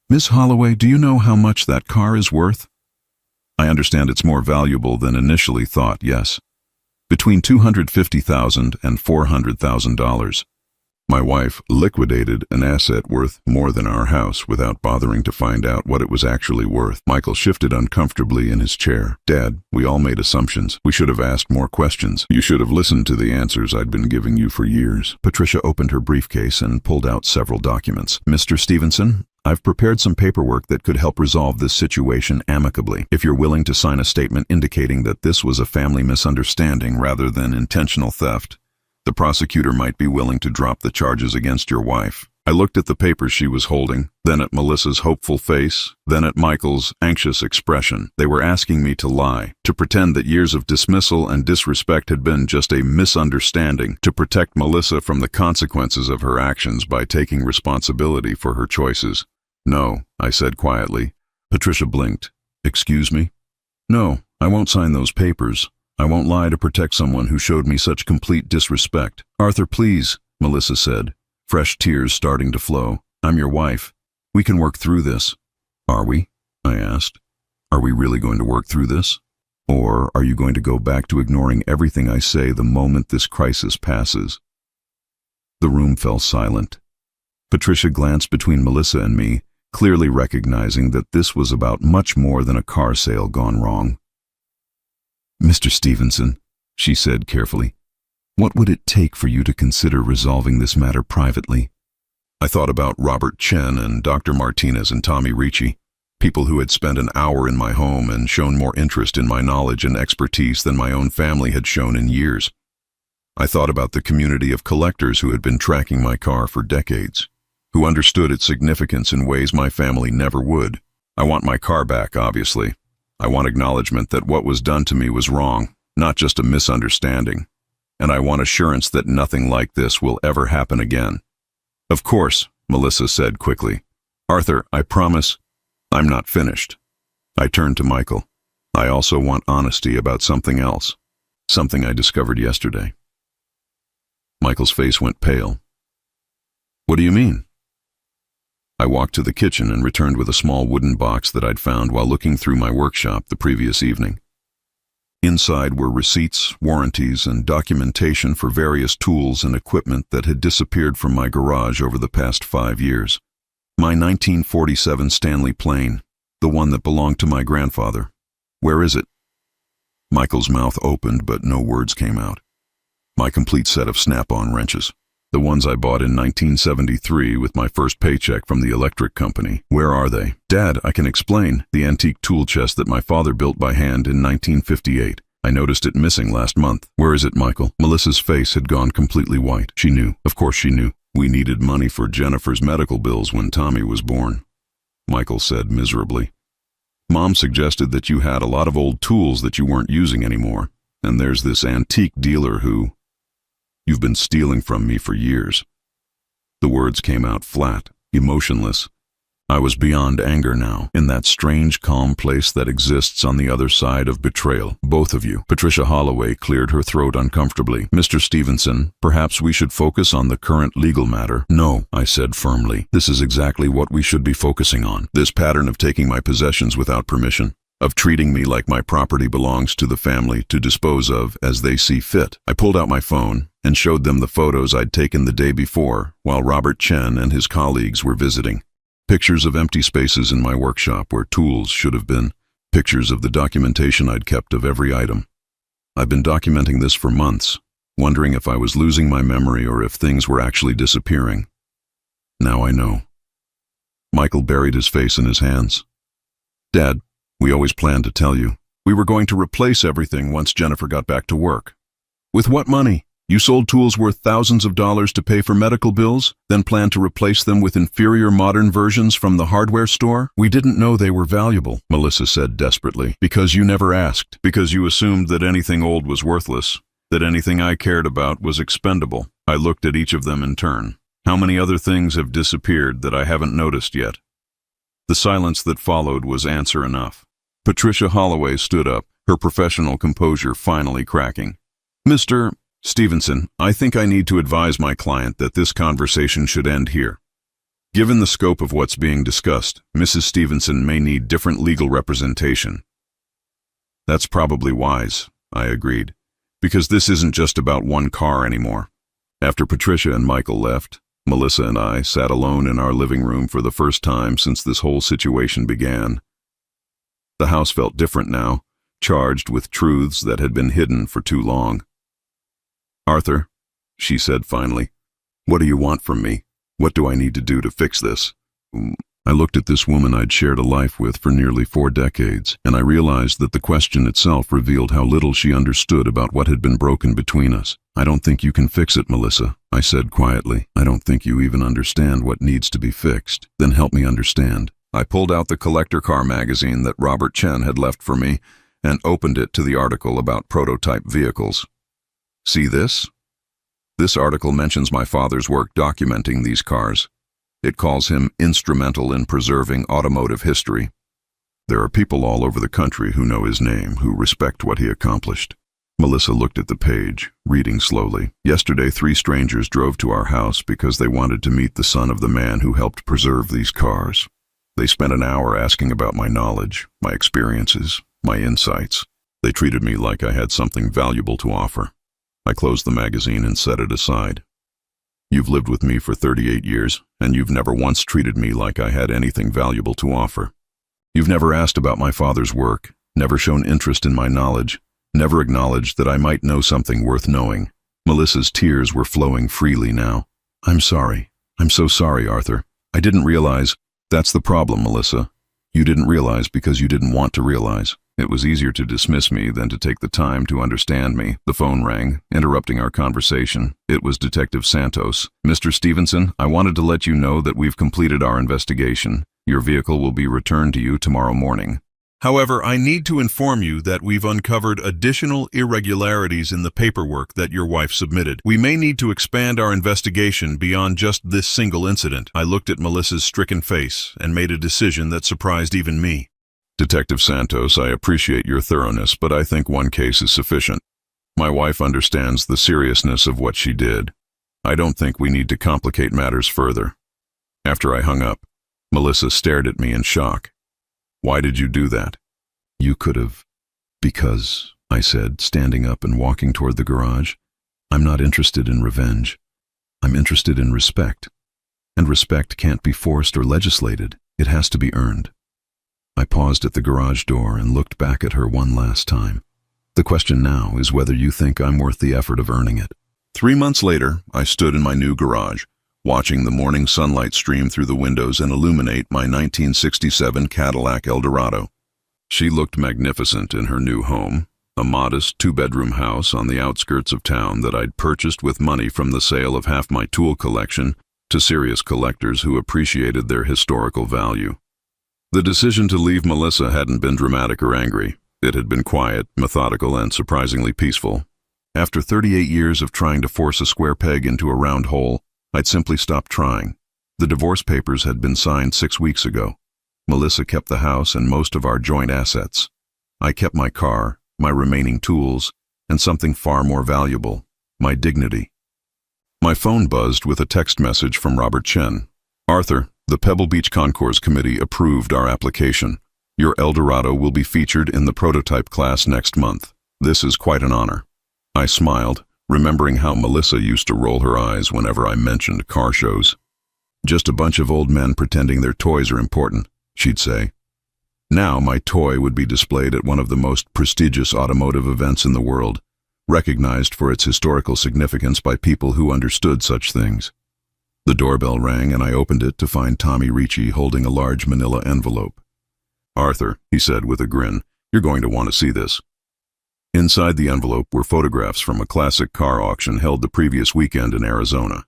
"Miss Holloway, do you know how much that car is worth?" "I understand it's more valuable than initially thought, yes. Between $250,000 and $400,000. My wife liquidated an asset worth more than our house without bothering to find out what it was actually worth." Michael shifted uncomfortably in his chair. "Dad, we all made assumptions. We should have asked more questions. You should have listened to the answers I'd been giving you for years." Patricia opened her briefcase and pulled out several documents. "Mr. Stevenson, I've prepared some paperwork that could help resolve this situation amicably. If you're willing to sign a statement indicating that this was a family misunderstanding rather than intentional theft, the prosecutor might be willing to drop the charges against your wife." I looked at the papers she was holding, then at Melissa's hopeful face, then at Michael's anxious expression. They were asking me to lie, to pretend that years of dismissal and disrespect had been just a misunderstanding, to protect Melissa from the consequences of her actions by taking responsibility for her choices. "No," I said quietly. Patricia blinked. "Excuse me?" "No, I won't sign those papers. I won't lie to protect someone who showed me such complete disrespect." "Arthur, please," Melissa said, fresh tears starting to flow. "I'm your wife. We can work through this." "Are we?" I asked. "Are we really going to work through this? Or are you going to go back to ignoring everything I say the moment this crisis passes?" The room fell silent. Patricia glanced between Melissa and me, clearly recognizing that this was about much more than a car sale gone wrong. "Mr. Stevenson," she said carefully, "what would it take for you to consider resolving this matter privately?" I thought about Robert Chen and Dr. Martinez and Tommy Ricci, people who had spent an hour in my home and shown more interest in my knowledge and expertise than my own family had shown in years. I thought about the community of collectors who had been tracking my car for decades, who understood its significance in ways my family never would. I want my car back, obviously. I want acknowledgement that what was done to me was wrong, not just a misunderstanding. And I want assurance that nothing like this will ever happen again. "Of course," Melissa said quickly. "Arthur, I promise I'm not finished." I turned to Michael. "I also want honesty about something else, something I discovered yesterday." Michael's face went pale. "What do you mean?" I walked to the kitchen and returned with a small wooden box that I'd found while looking through my workshop the previous evening. Inside were receipts, warranties, and documentation for various tools and equipment that had disappeared from my garage over the past 5 years. My 1947 Stanley plane, the one that belonged to my grandfather. "Where is it?" Michael's mouth opened, but no words came out. "My complete set of snap-on wrenches. The ones I bought in 1973 with my first paycheck from the electric company. Where are they?" "Dad, I can explain. The antique tool chest that my father built by hand in 1958. I noticed it missing last month." "Where is it, Michael?" Melissa's face had gone completely white. She knew. Of course she knew. "We needed money for Jennifer's medical bills when Tommy was born," Michael said miserably. Mom suggested that you had a lot of old tools that you weren't using anymore, and there's this antique dealer who you've been stealing from me for years." The words came out flat, emotionless. I was beyond anger now, in that strange, calm place that exists on the other side of betrayal. "Both of you." Patricia Holloway cleared her throat uncomfortably. "Mr. Stevenson, perhaps we should focus on the current legal matter." "No," I said firmly. "This is exactly what we should be focusing on. This pattern of taking my possessions without permission, of treating me like my property belongs to the family to dispose of as they see fit." I pulled out my phone and showed them the photos I'd taken the day before while Robert Chen and his colleagues were visiting. Pictures of empty spaces in my workshop where tools should have been. Pictures of the documentation I'd kept of every item. I've been documenting this for months, wondering if I was losing my memory or if things were actually disappearing. Now I know. Michael buried his face in his hands. "Dad, we always planned to tell you. We were going to replace everything once Jennifer got back to work." "With what money? You sold tools worth thousands of dollars to pay for medical bills, then planned to replace them with inferior modern versions from the hardware store?" "We didn't know they were valuable," Melissa said desperately. "Because you never asked. Because you assumed that anything old was worthless, that anything I cared about was expendable." I looked at each of them in turn. How many other things have disappeared that I haven't noticed yet? The silence that followed was answer enough. Patricia Holloway stood up, her professional composure finally cracking. "Mr. Stevenson, I think I need to advise my client that this conversation should end here. Given the scope of what's being discussed, Mrs. Stevenson may need different legal representation." "That's probably wise," I agreed, "because this isn't just about one car anymore." After Patricia and Michael left, Melissa and I sat alone in our living room for the first time since this whole situation began. The house felt different now, charged with truths that had been hidden for too long. "Arthur," she said finally, "what do you want from me? What do I need to do to fix this?" I looked at this woman I'd shared a life with for nearly 4 decades, and I realized that the question itself revealed how little she understood about what had been broken between us. "I don't think you can fix it, Melissa," I said quietly. "I don't think you even understand what needs to be fixed. Then help me understand." I pulled out the collector car magazine that Robert Chen had left for me and opened it to the article about prototype vehicles. "See this? This article mentions my father's work documenting these cars. It calls him instrumental in preserving automotive history. There are people all over the country who know his name, who respect what he accomplished." Melissa looked at the page, reading slowly. "Yesterday, 3 strangers drove to our house because they wanted to meet the son of the man who helped preserve these cars. They spent an hour asking about my knowledge, my experiences, my insights. They treated me like I had something valuable to offer." I closed the magazine and set it aside. "You've lived with me for 38 years, and you've never once treated me like I had anything valuable to offer. You've never asked about my father's work, never shown interest in my knowledge, never acknowledged that I might know something worth knowing." Melissa's tears were flowing freely now. "I'm sorry. I'm so sorry, Arthur. I didn't realize." "That's the problem, Melissa. You didn't realize because you didn't want to realize. It was easier to dismiss me than to take the time to understand me." The phone rang, interrupting our conversation. It was Detective Santos. "Mr. Stevenson, I wanted to let you know that we've completed our investigation. Your vehicle will be returned to you tomorrow morning. However, I need to inform you that we've uncovered additional irregularities in the paperwork that your wife submitted. We may need to expand our investigation beyond just this single incident." I looked at Melissa's stricken face and made a decision that surprised even me. "Detective Santos, I appreciate your thoroughness, but I think one case is sufficient. My wife understands the seriousness of what she did. I don't think we need to complicate matters further." After I hung up, Melissa stared at me in shock. "Why did you do that?" "You could have." "Because," I said, standing up and walking toward the garage, "I'm not interested in revenge. I'm interested in respect. And respect can't be forced or legislated. It has to be earned." I paused at the garage door and looked back at her one last time. "The question now is whether you think I'm worth the effort of earning it." 3 months later, I stood in my new garage, watching the morning sunlight stream through the windows and illuminate my 1967 Cadillac Eldorado. She looked magnificent in her new home, a modest 2-bedroom house on the outskirts of town that I'd purchased with money from the sale of half my tool collection to serious collectors who appreciated their historical value. The decision to leave Melissa hadn't been dramatic or angry. It had been quiet, methodical, and surprisingly peaceful. After 38 years of trying to force a square peg into a round hole, I'd simply stopped trying. The divorce papers had been signed 6 weeks ago. Melissa kept the house and most of our joint assets. I kept my car, my remaining tools, and something far more valuable, my dignity. My phone buzzed with a text message from Robert Chen. "Arthur, the Pebble Beach Concours Committee approved our application. Your Eldorado will be featured in the prototype class next month. This is quite an honor." I smiled, remembering how Melissa used to roll her eyes whenever I mentioned car shows. "Just a bunch of old men pretending their toys are important," she'd say. Now my toy would be displayed at one of the most prestigious automotive events in the world, recognized for its historical significance by people who understood such things. The doorbell rang and I opened it to find Tommy Ricci holding a large manila envelope. "Arthur," he said with a grin, "you're going to want to see this." Inside the envelope were photographs from a classic car auction held the previous weekend in Arizona.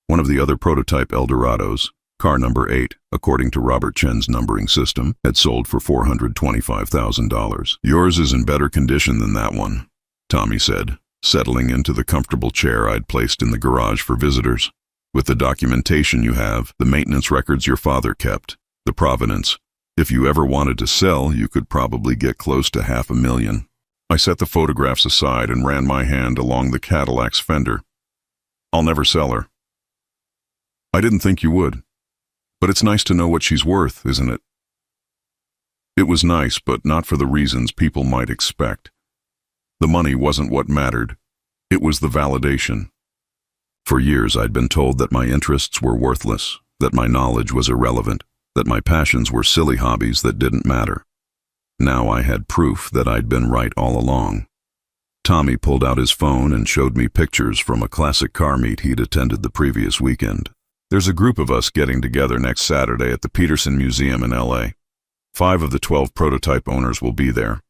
One of the other prototype Eldorados, car number 8, according to Robert Chen's numbering system, had sold for $425,000. "Yours is in better condition than that one," Tommy said, settling into the comfortable chair I'd placed in the garage for visitors. "With the documentation you have, the maintenance records your father kept, the provenance, if you ever wanted to sell, you could probably get close to $500,000. I set the photographs aside and ran my hand along the Cadillac's fender. "I'll never sell her." "I didn't think you would. But it's nice to know what she's worth, isn't it?" It was nice, but not for the reasons people might expect. The money wasn't what mattered. It was the validation. For years I'd been told that my interests were worthless, that my knowledge was irrelevant, that my passions were silly hobbies that didn't matter. Now I had proof that I'd been right all along. Tommy pulled out his phone and showed me pictures from a classic car meet he'd attended the previous weekend. "There's a group of us getting together next Saturday at the Peterson Museum in LA. 5 of the 12 prototype owners will be there.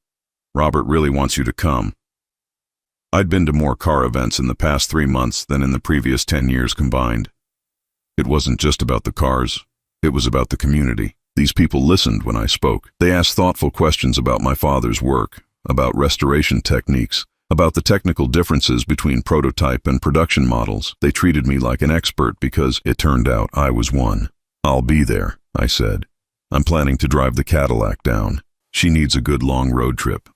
Robert really wants you to come." I'd been to more car events in the past 3 months than in the previous 10 years combined. It wasn't just about the cars. It was about the community. These people listened when I spoke. They asked thoughtful questions about my father's work, about restoration techniques, about the technical differences between prototype and production models. They treated me like an expert because it turned out I was one. "I'll be there," I said. "I'm planning to drive the Cadillac down. She needs a good long road trip."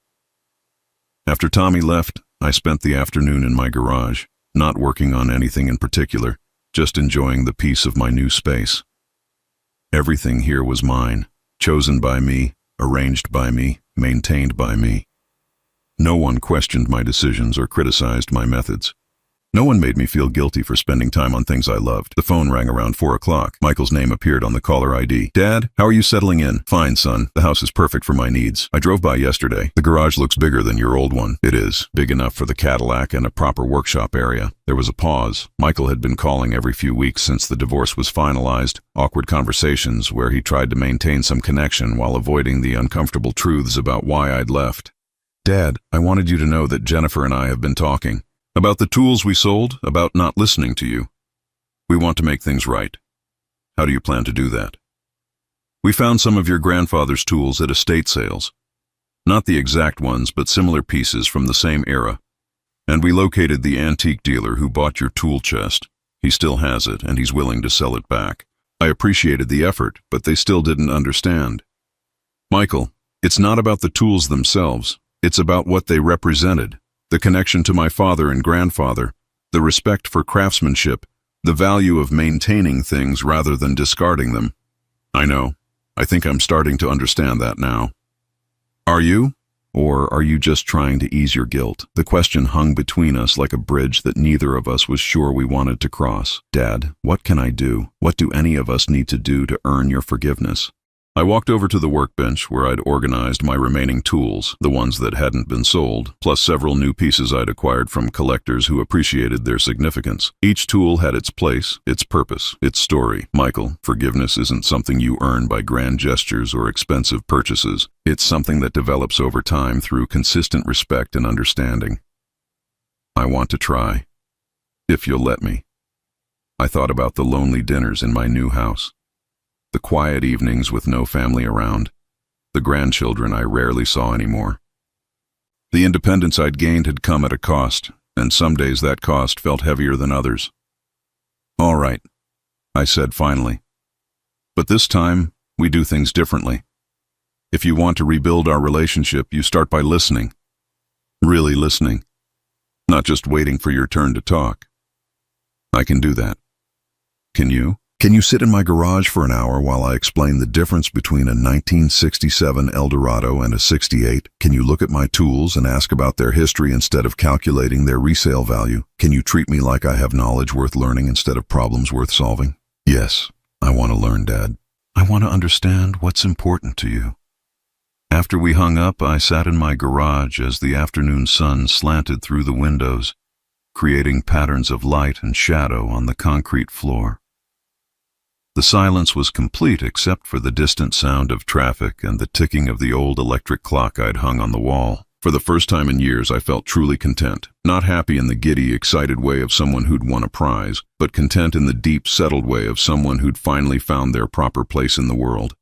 After Tommy left, I spent the afternoon in my garage, not working on anything in particular, just enjoying the peace of my new space. Everything here was mine, chosen by me, arranged by me, maintained by me. No one questioned my decisions or criticized my methods. No one made me feel guilty for spending time on things I loved. The phone rang around 4 o'clock. Michael's name appeared on the caller ID. "Dad, how are you settling in?" "Fine, son. The house is perfect for my needs. I drove by yesterday. The garage looks bigger than your old one." "It is. Big enough for the Cadillac and a proper workshop area." There was a pause. Michael had been calling every few weeks since the divorce was finalized, awkward conversations where he tried to maintain some connection while avoiding the uncomfortable truths about why I'd left. "Dad, I wanted you to know that Jennifer and I have been talking. About the tools we sold, about not listening to you. We want to make things right. How do you plan to do that?" "We found some of your grandfather's tools at estate sales. Not the exact ones, but similar pieces from the same era. And we located the antique dealer who bought your tool chest. He still has it, and he's willing to sell it back. I appreciated the effort, but they still didn't understand." "Michael, it's not about the tools themselves. It's about what they represented. The connection to my father and grandfather, the respect for craftsmanship, the value of maintaining things rather than discarding them." "I know. I think I'm starting to understand that now." "Are you? Or are you just trying to ease your guilt?" The question hung between us like a bridge that neither of us was sure we wanted to cross. "Dad, what can I do? What do any of us need to do to earn your forgiveness?" I walked over to the workbench where I'd organized my remaining tools, the ones that hadn't been sold, plus several new pieces I'd acquired from collectors who appreciated their significance. Each tool had its place, its purpose, its story. "Michael, forgiveness isn't something you earn by grand gestures or expensive purchases. It's something that develops over time through consistent respect and understanding. I want to try, if you'll let me." I thought about the lonely dinners in my new house. The quiet evenings with no family around. The grandchildren I rarely saw anymore. The independence I'd gained had come at a cost, and some days that cost felt heavier than others. "All right," I said finally. "But this time, we do things differently. If you want to rebuild our relationship, you start by listening. Really listening. Not just waiting for your turn to talk. I can do that. Can you? Can you sit in my garage for an hour while I explain the difference between a 1967 Eldorado and a '68? Can you look at my tools and ask about their history instead of calculating their resale value? Can you treat me like I have knowledge worth learning instead of problems worth solving?" "Yes, I want to learn, Dad. I want to understand what's important to you." After we hung up, I sat in my garage as the afternoon sun slanted through the windows, creating patterns of light and shadow on the concrete floor. The silence was complete except for the distant sound of traffic and the ticking of the old electric clock I'd hung on the wall. For the first time in years, I felt truly content. Not happy in the giddy, excited way of someone who'd won a prize, but content in the deep, settled way of someone who'd finally found their proper place in the world.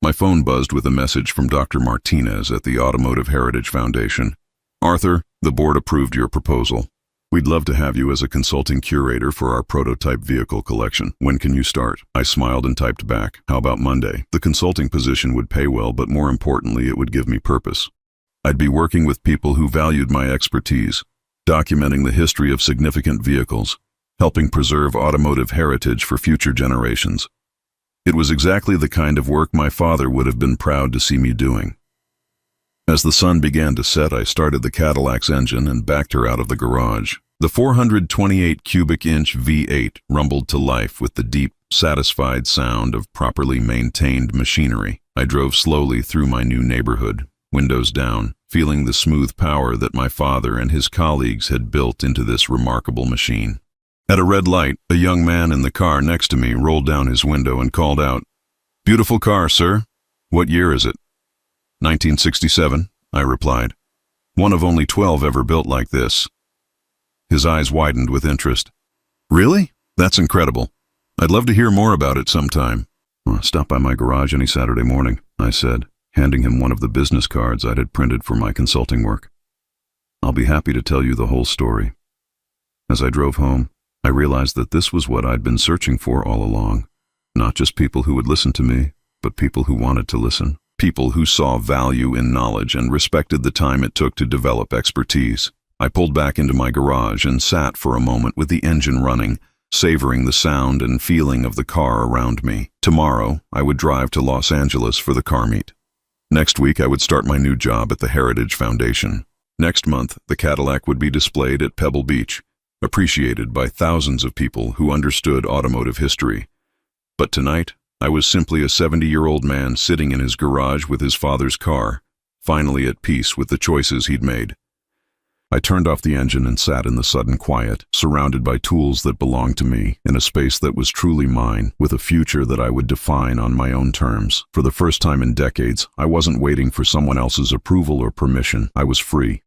My phone buzzed with a message from Dr. Martinez at the Automotive Heritage Foundation. "Arthur, the board approved your proposal. We'd love to have you as a consulting curator for our prototype vehicle collection. When can you start?" I smiled and typed back, "How about Monday?" The consulting position would pay well, but more importantly, it would give me purpose. I'd be working with people who valued my expertise, documenting the history of significant vehicles, helping preserve automotive heritage for future generations. It was exactly the kind of work my father would have been proud to see me doing. As the sun began to set, I started the Cadillac's engine and backed her out of the garage. The 428 cubic inch V8 rumbled to life with the deep, satisfied sound of properly maintained machinery. I drove slowly through my new neighborhood, windows down, feeling the smooth power that my father and his colleagues had built into this remarkable machine. At a red light, a young man in the car next to me rolled down his window and called out, "Beautiful car, sir. What year is it?" 1967, I replied. "One of only 12 ever built like this." His eyes widened with interest. "Really? That's incredible. I'd love to hear more about it sometime." "Stop by my garage any Saturday morning," I said, handing him one of the business cards I had printed for my consulting work. "I'll be happy to tell you the whole story." As I drove home, I realized that this was what I'd been searching for all along. Not just people who would listen to me, but people who wanted to listen. People who saw value in knowledge and respected the time it took to develop expertise. I pulled back into my garage and sat for a moment with the engine running, savoring the sound and feeling of the car around me. Tomorrow, I would drive to Los Angeles for the car meet. Next week, I would start my new job at the Heritage Foundation. Next month, the Cadillac would be displayed at Pebble Beach, appreciated by thousands of people who understood automotive history. But tonight, I was simply a 70-year-old man sitting in his garage with his father's car, finally at peace with the choices he'd made. I turned off the engine and sat in the sudden quiet, surrounded by tools that belonged to me, in a space that was truly mine, with a future that I would define on my own terms. For the first time in decades, I wasn't waiting for someone else's approval or permission. I was free.